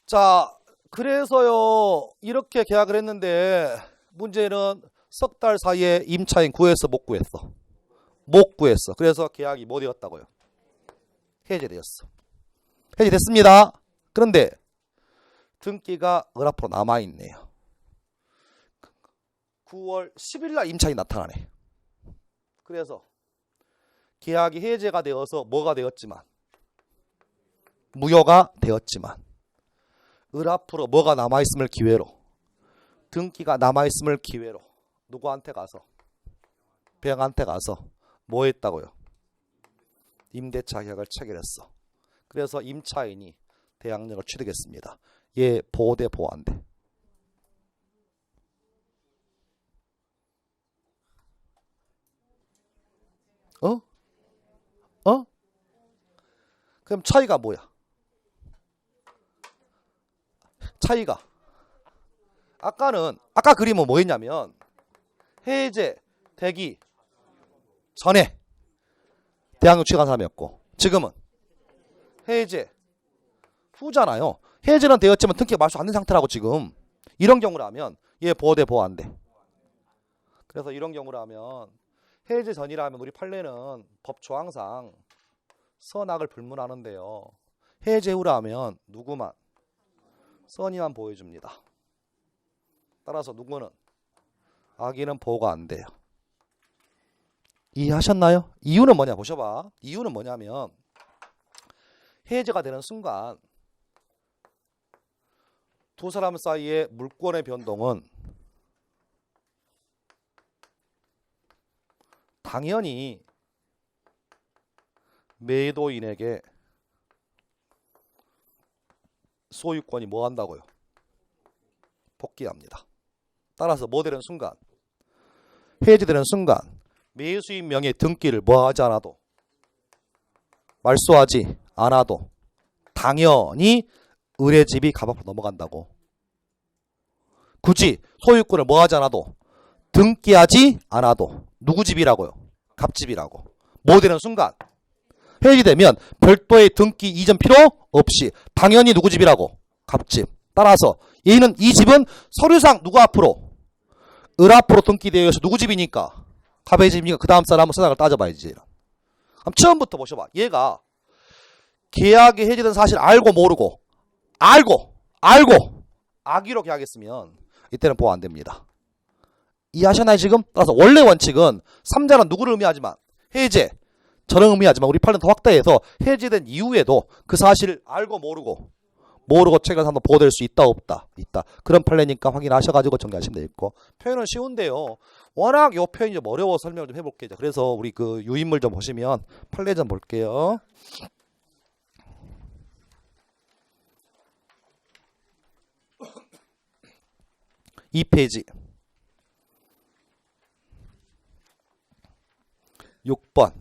A: 자, 그래서요 이렇게 계약을 했는데 문제는 석 달 사이에 임차인 구했어, 못 구했어? 못 구했어. 그래서 계약이 뭐 되었다고요? 해제되었어. 해제됐습니다. 그런데 등기가 을 앞으로 남아있네요. 9월 10일 날 임차인이 나타나네. 그래서 계약이 해제가 되어서 뭐가 되었지만 무효가 되었지만 을 앞으로 뭐가 남아있음을 기회로 등기가 남아있음을 기회로 누구한테 가서 배영한테 가서 뭐 했다고요? 임대차 계약을 체결했어. 그래서 임차인이 대항력을 취득했습니다. 얘 보대 보완대. 그럼 차이가 뭐야? 차이가 아까 그림은 뭐였냐면 해제 되기 전에 대항력 취득한 사람이었고 지금은 해제 후잖아요. 해제는 되었지만 등기가 말소 안 된 상태라고 지금. 이런 경우라면 얘 보호돼 보호 안 돼. 그래서 이런 경우라면 해제 전이라면 우리 판례는 법 조항상 선악을 불문하는데요. 해제 후라면 누구만? 선이만 보호해줍니다. 따라서 누구는? 악인은 보호가 안 돼요. 이해하셨나요? 이유는 뭐냐 보셔봐. 이유는 뭐냐면 해제가 되는 순간 두 사람 사이의 물권의 변동은 당연히 매도인에게 소유권이 뭐 한다고요? 복귀합니다. 따라서 뭐 되는 순간? 해제되는 순간 매수인 명의 등기를 뭐 하지 않아도 말소하지 않아도 당연히 의뢰집이 갑 앞으로 넘어간다고. 굳이 소유권을 뭐 하지 않아도 등기하지 않아도 누구 집이라고요? 갑집이라고. 뭐 되는 순간? 해지되면 별도의 등기 이전 필요 없이 당연히 누구 집이라고? 갑집. 따라서 얘는 이 집은 서류상 누구 앞으로? 을 앞으로 등기되어 있어서 누구 집이니까? 갑의 집이니까 그 다음 사람은 선악을 따져봐야지. 그럼 처음부터 보셔봐. 얘가 계약이 해지된 사실 알고 모르고 알고 악의로 계약했으면 이때는 보호 안 됩니다. 이해하셨나요 지금? 따라서 원래 원칙은 3자는 누구를 의미하지만 해제 저는 의미하지만 우리 판례는 더 확대해서 해제된 이후에도 그 사실을 알고 모르고 최근 한번 보호될 수 있다 없다 있다 그런 판례니까 확인하셔가지고 정리하시면 되겠고 표현은 쉬운데요. 워낙 이 표현이 좀 어려워서 설명을 좀 해볼게요. 그래서 우리 그 유인물 좀 보시면 판례 좀 볼게요. 이 페이지 6번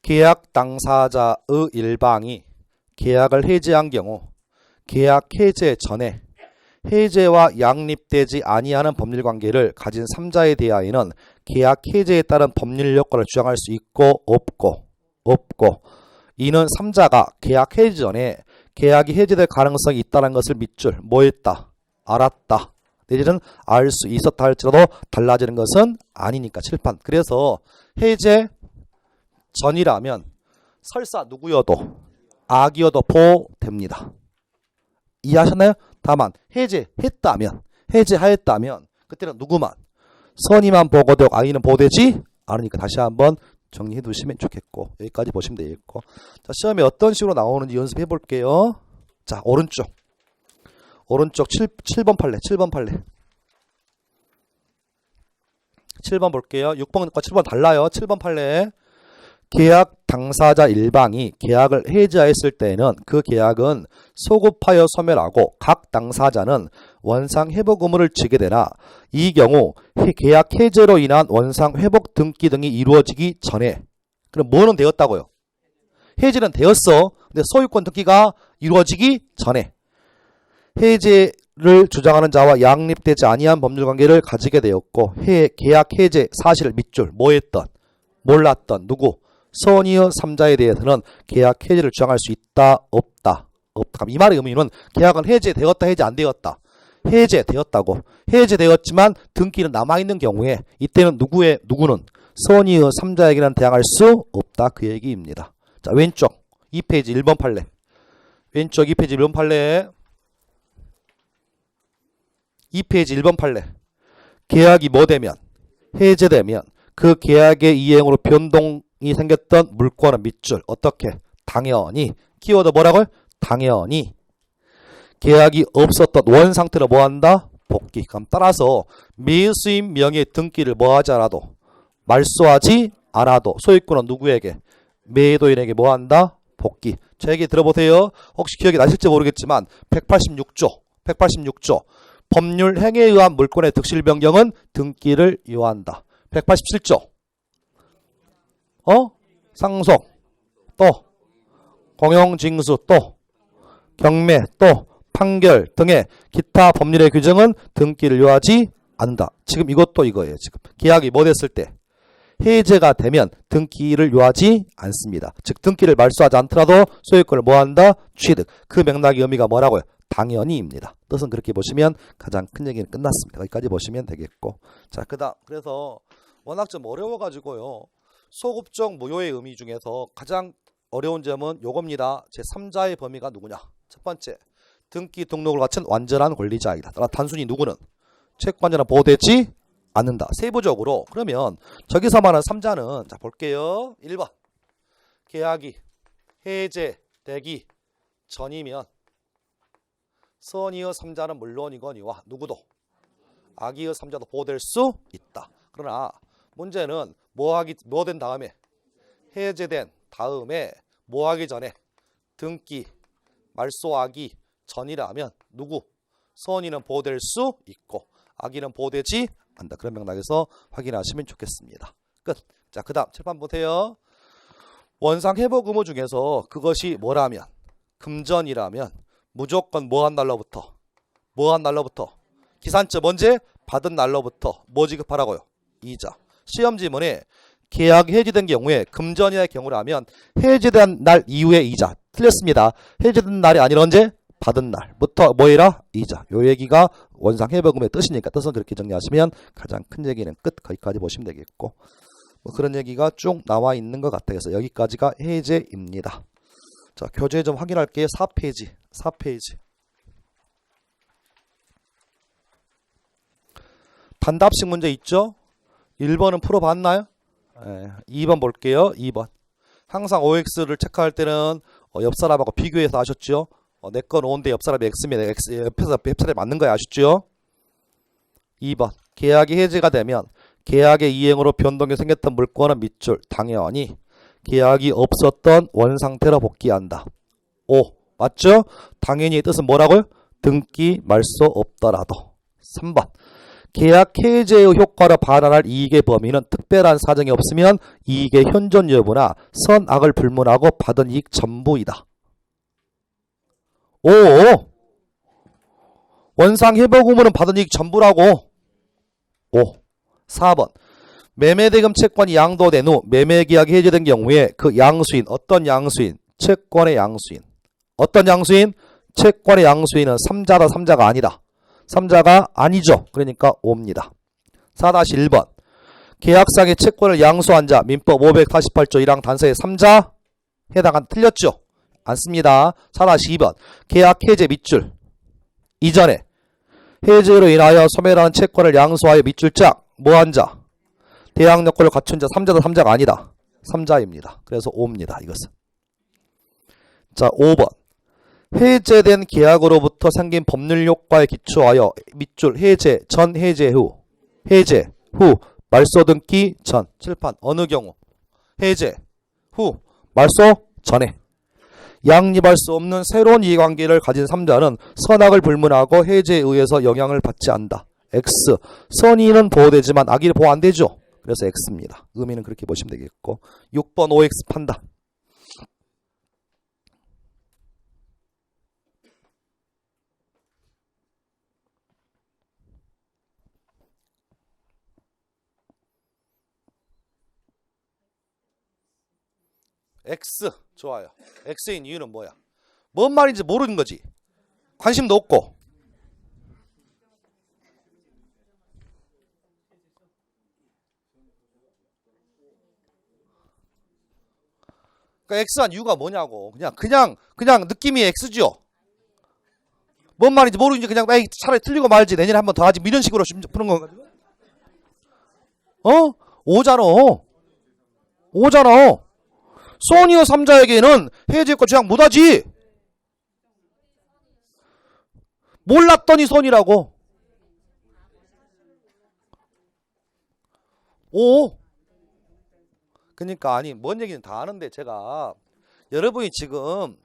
A: 계약 당사자의 일방이 계약을 해지한 경우 계약 해제 전에 해제와 양립되지 아니하는 법률관계를 가진 3자에 대하여는 계약 해제에 따른 법률 요건을 주장할 수 있고 없고 이는 3자가 계약 해지 전에 계약이 해제될 가능성이 있다는 것을 밑줄 뭐했다? 알았다. 내지는 알 수 있었다 할지라도 달라지는 것은 아니니까 칠판. 그래서 해제 전이라면 설사 누구여도 악이어도 보호됩니다. 이해하셨나요? 다만 해제하였다면 그때는 누구만? 선의만 보호되고 악의는 보호되지 않으니까 다시 한번 정리해 두시면 좋겠고 여기까지 보시면 되겠고 자 시험에 어떤 식으로 나오는지 연습해 볼게요. 자 오른쪽 7번 판례 7번 볼게요. 6번과 7번 달라요. 7번 판례 계약 당사자 일방이 계약을 해지하였을 때에는 그 계약은 소급하여 소멸하고 각 당사자는 원상 회복 의무를 지게 되나 이 경우 계약 해제로 인한 원상 회복 등기 등이 이루어지기 전에 그럼 뭐는 되었다고요? 해제는 되었어. 근데 소유권 등기가 이루어지기 전에 해제를 주장하는 자와 양립되지 아니한 법률관계를 가지게 되었고 계약 해제 사실을 밑줄 뭐했던 몰랐던 누구 선의의 3자에 대해서는 계약 해제를 주장할 수 있다 없다 이 말의 의미는 계약은 해제되었다 해제 안 되었다 해제되었다고 해제되었지만 등기는 남아있는 경우에 이때는 누구는 선의의 3자에게는 대항할 수 없다 그 얘기입니다. 자 왼쪽 2페이지 1번 판례 왼쪽 2페이지 1번 판례 2페이지 1번 판례 계약이 뭐 되면 해제되면 그 계약의 이행으로 변동이 생겼던 물권은 밑줄 어떻게? 당연히 키워드 뭐라고요? 당연히 계약이 없었던 원 상태로 뭐한다? 복귀. 그럼 따라서 매수인 명의 등기를 뭐하지 않아도 말소하지 않아도 소유권은 누구에게? 매도인에게 뭐한다? 복귀. 제 얘기 들어보세요. 혹시 기억이 나실지 모르겠지만 186조 법률 행위에 의한 물권의 득실 변경은 등기를 요한다. 187조 상속 또 공용징수 또 경매 또 판결 등의 기타 법률의 규정은 등기를 요하지 않는다. 지금 이것도 이거예요. 지금 계약이 뭐 됐을 때 해제가 되면 등기를 요하지 않습니다. 즉 등기를 말소하지 않더라도 소유권을 뭐한다? 취득. 그 맥락의 의미가 뭐라고요? 당연히입니다. 뜻은 그렇게 보시면 가장 큰 얘기는 끝났습니다. 여기까지 보시면 되겠고. 자, 그다음 그래서 워낙 좀 어려워가지고요. 소급적 무효의 의미 중에서 가장 어려운 점은 요겁니다. 제3자의 범위가 누구냐? 첫 번째, 등기 등록을 갖춘 완전한 권리자이다. 따라 단순히 누구는 채권자는 보호되지 않는다. 세부적으로 그러면 저기서 말하는 3자는 자 볼게요. 1번 계약이 해제되기 전이면 선의의 3자는 물론이거니와 누구도 악의의 3자도 보호될 수 있다. 그러나 문제는 뭐 된 다음에 해제된 다음에 뭐 하기 전에 등기 말소하기 전이라면 누구 선의는 보호될 수 있고 악의는 보호되지 않는다. 그런 맥락에서 확인하시면 좋겠습니다. 끝. 자, 그 다음 칠판 보세요. 원상 회복 의무 중에서 그것이 뭐라면 금전이라면 무조건 뭐한 날로부터 기산점 언제 받은 날로부터 뭐 지급하라고요? 이자. 시험 지문에 계약 해지된 경우에 금전이의 경우라면 해지된 날 이후에 이자. 틀렸습니다. 해지된 날이 아니라 언제? 받은 날부터 뭐해라? 이자. 요 얘기가 원상 회복금의 뜻이니까 뜻은 그렇게 정리하시면 가장 큰 얘기는 끝. 거기까지 보시면 되겠고 뭐 그런 얘기가 쭉 나와 있는 것 같아요. 그래서 여기까지가 해제입니다. 자, 교재 좀 확인할게요. 4페이지. 단답식 문제 있죠? 1번은 풀어봤나요? 2번 볼게요. 2번. 항상 OX를 체크할 때는 옆 사람하고 비교해서 하셨죠? 내 건 5인데 옆 사람이 X면 옆에서 옆 사람이 맞는 거야. 아셨죠? 2번. 계약이 해지가 되면 계약의 이행으로 변동이 생겼던 물권은 밑줄 당연히 계약이 없었던 원상태로 복귀한다. 5. 맞죠? 당연히 뜻은 뭐라고요? 등기 말소 없더라도. 3번. 계약 해제의 효과로 발환할 이익의 범위는 특별한 사정이 없으면 이익의 현존 여부나 선악을 불문하고 받은 이익 전부이다. 5. 원상 회복 의무는 받은 이익 전부라고. 5. 4번. 매매대금 채권이 양도된 후 매매계약이 해제된 경우에 그 양수인 어떤 양수인? 채권의 양수인. 어떤 양수인? 채권의 양수인은 3자다 3자가 아니다. 3자가 아니죠. 그러니까 5입니다. 4-1번. 계약상의 채권을 양수한 자 민법 548조 1항 단서의 3자 해당한 틀렸죠? 않습니다. 4-2번. 계약 해제 밑줄. 이전에 해제로 인하여 소멸하는 채권을 양수하여 밑줄짝 뭐한 자? 대항 요건을 갖춘 자 3자다 3자가 아니다. 3자입니다. 그래서 5입니다. 이것은. 자, 5번. 해제된 계약으로부터 생긴 법률 효과에 기초하여 밑줄 해제 전 해제 후 말소 등기 전 칠판 어느 경우 해제 후 말소 전에 양립할 수 없는 새로운 이해관계를 가진 3자는 선악을 불문하고 해제에 의해서 영향을 받지 않는다. X. 선의는 보호되지만 악의는 보호 안 되죠. 그래서 X입니다. 의미는 그렇게 보시면 되겠고 6번 OX 판단. X. 좋아요. X인 이유는 뭐야? 뭔 말인지 모르는 거지. 관심도 없고. 그러니까 X한 이유가 뭐냐고. 그냥 느낌이 X죠. 뭔 말인지 모르는지 그냥 에이 차라리 틀리고 말지 내년에 한 번 더 하지 이런 식으로 푸는 건가? 오잖아. 소니어 3자에게는 해제권 제약 못하지. 몰랐더니 선이라고. 5. 그러니까 아니 뭔 얘기는 다 아는데 제가 여러분이 지금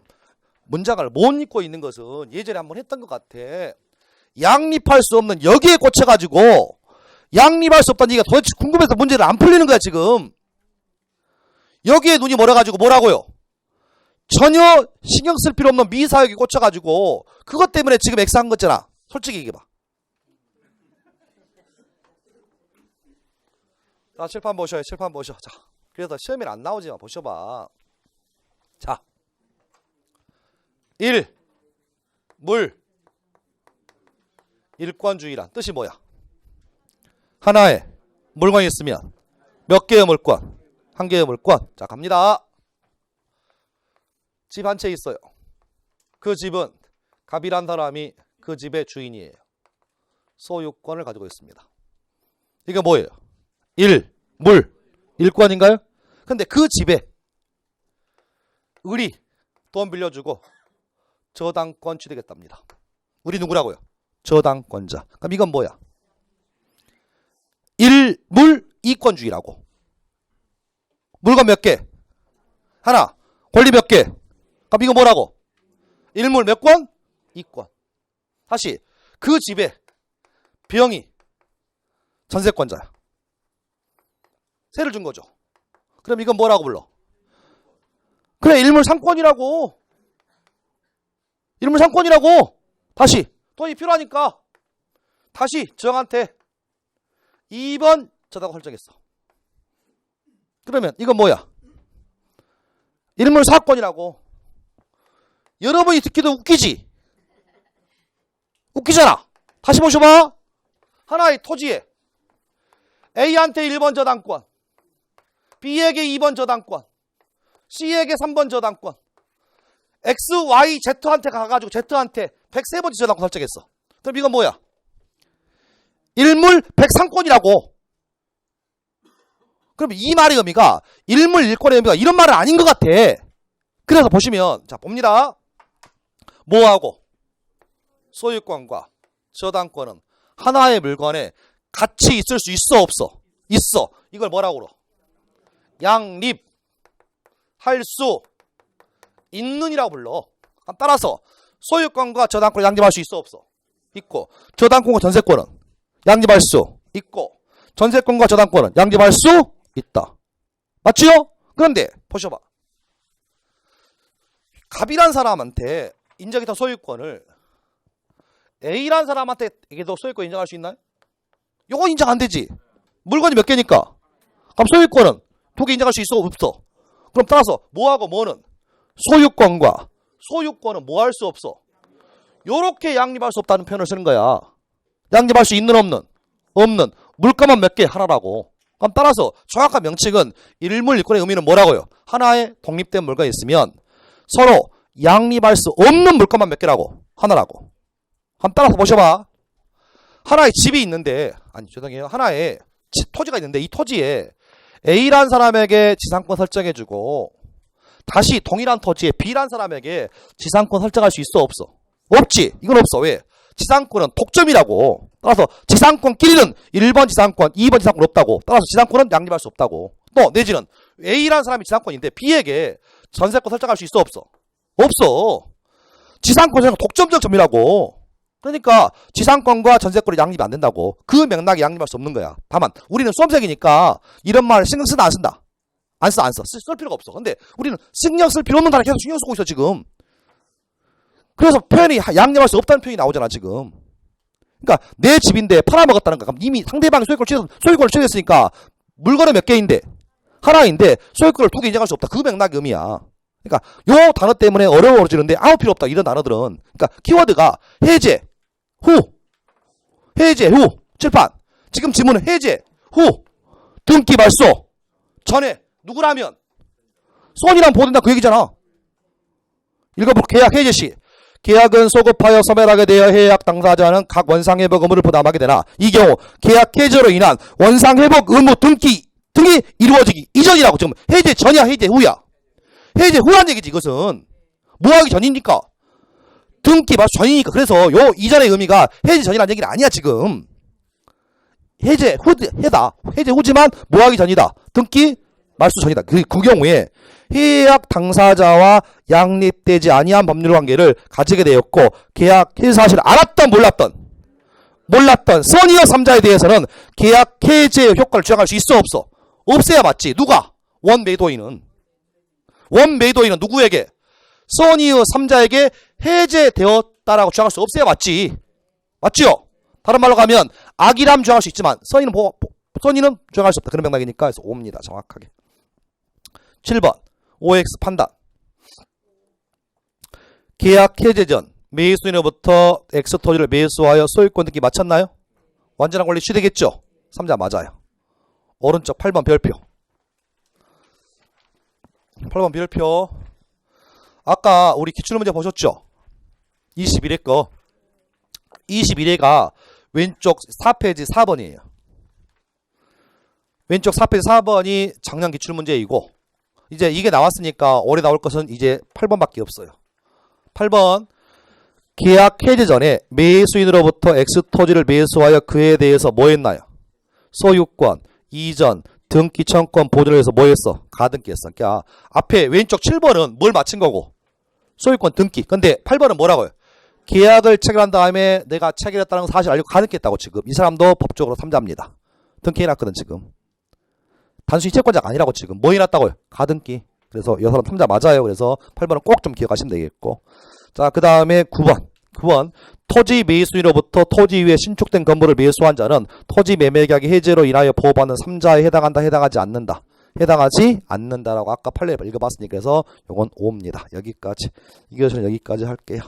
A: 문장을 못 읽고 있는 것은 예전에 한번 했던 것 같아. 양립할 수 없는 여기에 꽂혀가지고 양립할 수 없다는 얘기가 도대체 궁금해서 문제를 안 풀리는 거야 지금. 여기에 눈이 멀어가지고 뭐라고요? 전혀 신경 쓸 필요 없는 미사역이 꽂혀가지고 그것 때문에 지금 X한 거잖아. 솔직히 얘기해봐. 자, 칠판 보셔요. 칠판 보셔. 자, 그래서 시험에는 안 나오지만 보셔봐. 자, 1. 물 일권주의란 뜻이 뭐야? 하나의 물건이 있으면 몇 개의 물권? 한 개의 물권. 자, 갑니다. 집 한 채 있어요. 그 집은 갑이란 사람이 그 집의 주인이에요. 소유권을 가지고 있습니다. 이게 뭐예요? 물, 일권인가요? 근데 그 집에 을이 돈 빌려주고 저당권 취득했답니다. 을이 누구라고요? 저당권자. 그럼 이건 뭐야? 물, 이권주의라고. 물건 몇 개? 하나. 권리 몇 개? 그럼 이거 뭐라고? 일물 몇 권? 이권. 다시 그 집에 병이 전세권자야. 세를 준 거죠. 그럼 이건 뭐라고 불러? 그래, 일물상권이라고. 일물상권이라고. 다시 돈이 필요하니까 다시 정한테 2번 저당 설정했어. 그러면 이건 뭐야? 일물사건이라고. 여러분이 듣기도 웃기지? 웃기잖아. 다시 보셔봐. 하나의 토지에 A한테 1번 저당권, B에게 2번 저당권, C에게 3번 저당권, X, Y, Z한테 가가지고 Z한테 103번째 저당권 설정했어. 그럼 이건 뭐야? 일물 백상권이라고. 그럼 이 말의 의미가 일물 일권의 의미가 이런 말은 아닌 것 같아. 그래서 보시면 자 봅니다. 뭐하고 소유권과 저당권은 하나의 물건에 같이 있을 수 있어 없어? 있어. 이걸 뭐라고 그러? 양립할 수 있는이라고 불러. 따라서 소유권과 저당권을 양립할 수 있어 없어? 있고, 저당권과 전세권은 양립할 수 있고, 전세권과 저당권은 양립할 수 있다. 맞지요? 그런데 보셔봐. 갑이란 사람한테 인정했던 소유권을 A란 사람한테도 소유권 인정할 수 있나요? 요거 인정 안 되지. 물건이 몇 개니까. 그럼 소유권은 2개 인정할 수 있어 없어? 그럼 따라서 뭐하고 뭐는 소유권과 소유권은 뭐 할 수 없어? 요렇게 양립할 수 없다는 표현을 쓰는 거야. 양립할 수 있는 없는? 없는. 물건만 몇 개? 하나라고. 그럼 따라서 정확한 명칭은 일물 일권의 의미는 뭐라고요? 하나의 독립된 물건이 있으면 서로 양립할 수 없는 물건만 몇 개라고? 하나라고. 그럼 따라서 보셔봐. 하나의 집이 있는데, 아니 죄송해요. 하나의 토지가 있는데 이 토지에 A란 사람에게 지상권 설정해주고 다시 동일한 토지에 B란 사람에게 지상권 설정할 수 있어 없어? 없지. 이건 없어. 왜? 지상권은 독점이라고. 따라서 지상권끼리는 1번 지상권, 2번 지상권 없다고. 따라서 지상권은 양립할 수 없다고. 또 내지는 A라는 사람이 지상권인데 B에게 전세권 설정할 수 있어 없어? 없어. 지상권은 독점적 점이라고. 그러니까 지상권과 전세권이 양립이 안 된다고. 그 맥락에 양립할 수 없는 거야. 다만 우리는 수험생이니까 이런 말 신경 쓰다 안 쓴다? 안 써. 쓸 필요가 없어. 근데 우리는 신경 쓸 필요 없는 단어 계속 신경 쓰고 있어 지금. 그래서 표현이 양립할 수 없다는 표현이 나오잖아 지금. 그러니까 내 집인데 팔아먹었다는 거야. 그럼 이미 상대방이 소유권을 취득했으니까 물건은 몇 개인데? 하나인데 소유권을 2개 인정할 수 없다. 그 맥락의 의미야. 그러니까 요 단어 때문에 어려워지는데 아무 필요 없다. 이런 단어들은. 그러니까 키워드가 해제, 후, 해제, 후, 칠판. 지금 지문은 해제, 후, 등기 발소, 전에, 누구라면? 손이랑 보낸다 그 얘기잖아. 읽어볼게. 계약 해제 시. 계약은 소급하여 서멸하게 되어 해약 당사자는 각 원상회복 의무를 부담하게 되나 이 경우 계약 해제로 인한 원상회복 의무 등이 이루어지기 이전이라고. 지금 해제 전이야 해제 후야? 해제 후란 얘기지. 이것은 뭐하기 전이니까 등기 말수 전이니까. 그래서 요 이전의 의미가 해제 전이라는 얘기는 아니야 지금. 해제 후다. 해제 후지만 뭐하기 전이다. 등기 말수 전이다. 그 경우에 해약 당사자와 양립되지 아니한 법률 관계를 가지게 되었고 계약 해제 사실을 알았던 몰랐던 선의어 3자에 대해서는 계약 해제 효과를 주장할 수 있어 없어? 없어야 맞지. 누가? 원매도인은 누구에게? 선의어 3자에게 해제되었다라고 주장할 수 없어야 맞지. 맞지요? 다른 말로 가면 악이람 주장할 수 있지만 선의는 주장할 수 없다. 그런 맥락이니까 그래서 옵니다. 정확하게. 7번 OX 판단. 계약 해제 전 매수인으로부터 X 토지를 매수하여 소유권 등기 마쳤나요? 완전한 권리 취득했죠? 3자 맞아요. 오른쪽 8번 별표. 8번 별표. 아까 우리 기출문제 보셨죠? 21회 거. 21회가 왼쪽 4페이지 4번이에요. 왼쪽 4페이지 4번이 작년 기출문제이고 이제 이게 나왔으니까 올해 나올 것은 이제 8번밖에 없어요. 8번. 계약 해지 전에 매수인으로부터 X 토지를 매수하여 그에 대해서 뭐 했나요? 소유권, 이전, 등기 청권 보존을 해서 뭐 했어? 가등기 했어. 그러니까 앞에 왼쪽 7번은 뭘 맞힌 거고? 소유권 등기. 근데 8번은 뭐라고요? 계약을 체결한 다음에 내가 체결했다는 사실 알고 가등기 했다고 지금. 이 사람도 법적으로 3자입니다. 등기해놨거든 지금. 단순히 채권자가 아니라고 지금. 뭐 해놨다고요? 가등기. 그래서 이 사람 3자 맞아요. 그래서 8번은 꼭 좀 기억하시면 되겠고. 자, 그 다음에 9번. 9번. 토지 매수인으로부터 토지 위에 신축된 건물을 매수한 자는 토지 매매 계약의 해제로 인하여 보호받는 3자에 해당한다, 해당하지 않는다. 해당하지 않는다라고 아까 판례 읽어봤으니까 그래서 요건 5입니다. 여기까지. 이 교시는 여기까지 할게요.